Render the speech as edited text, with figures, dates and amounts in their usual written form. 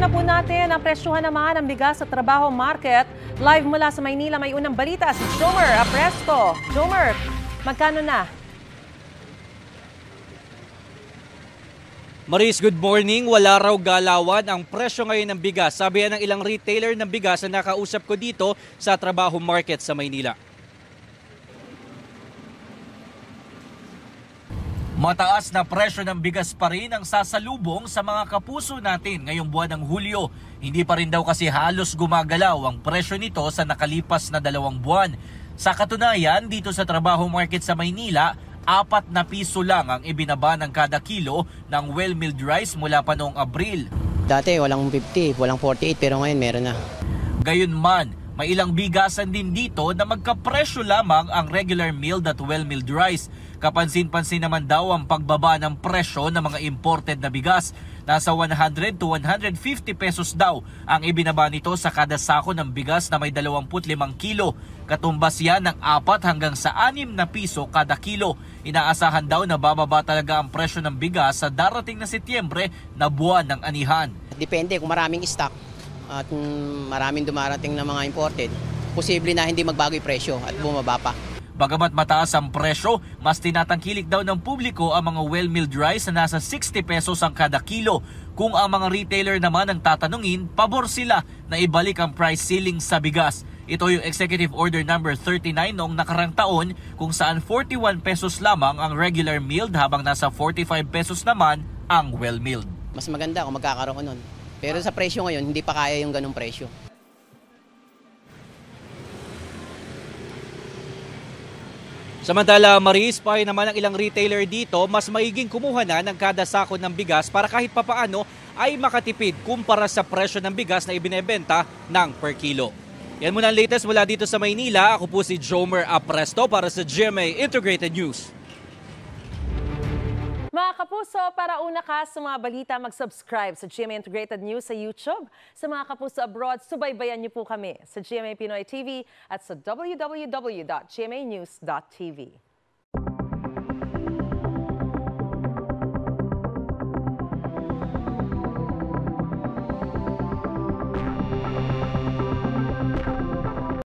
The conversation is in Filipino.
na po natin ang presyuhan naman ng bigas sa Trabaho Market. Live mula sa Maynila, may unang balita si Jomer Apresto. Jomer, magkano na? Maris, good morning. Wala raw galawan ang presyo ngayon ng bigas. Sabi ng ilang retailer ng bigas na nakausap ko dito sa Trabaho Market sa Maynila. Mataas na presyo ng bigas pa rin ang sasalubong sa mga kapuso natin ngayong buwan ng Hulyo. Hindi pa rin daw kasi halos gumagalaw ang presyo nito sa nakalipas na 2 buwan. Sa katunayan, dito sa Trabaho Market sa Maynila, 4 na piso lang ang ibinaba ng kada kilo ng well-milled rice mula pa noong Abril. Dati walang 50, walang 48 pero ngayon meron na. Gayunman, may ilang bigasan din dito na magkapresyo lamang ang regular milled at well-milled rice. Kapansin-pansin naman daw ang pagbaba ng presyo ng mga imported na bigas. Nasa 100 to 150 pesos daw ang ibinaba nito sa kada sako ng bigas na may 25 kilo. Katumbas yan ng 4 hanggang sa 6 na piso kada kilo. Inaasahan daw na bababa talaga ang presyo ng bigas sa darating na Setyembre na buwan ng anihan. Depende kung maraming stock at maraming dumarating na mga imported, posible na hindi magbago yung presyo at bumaba pa. Bagamat mataas ang presyo, mas tinatangkilik daw ng publiko ang mga well-milled rice na nasa 60 pesos ang kada kilo. Kung ang mga retailer naman ang tatanungin, pabor sila na ibalik ang price ceiling sa bigas. Ito yung Executive Order number 39 noong nakarang taon kung saan 41 pesos lamang ang regular milled habang nasa 45 pesos naman ang well-milled. Mas maganda kung magkakaroon nun. Pero sa presyo ngayon, hindi pa kaya yung ganong presyo. Samantala, Maris, pahay naman ang ilang retailer dito, mas maiging kumuha na ng kada sako ng bigas para kahit papaano ay makatipid kumpara sa presyo ng bigas na ibinebenta ng per kilo. Yan muna ang latest mula dito sa Maynila. Ako po si Jomer Apresto para sa GMA Integrated News. Mga kapuso, para una ka sa mga balita, mag-subscribe sa GMA Integrated News sa YouTube. Sa mga kapuso abroad, subaybayan niyo po kami sa GMA Pinoy TV at sa www.gmanews.tv.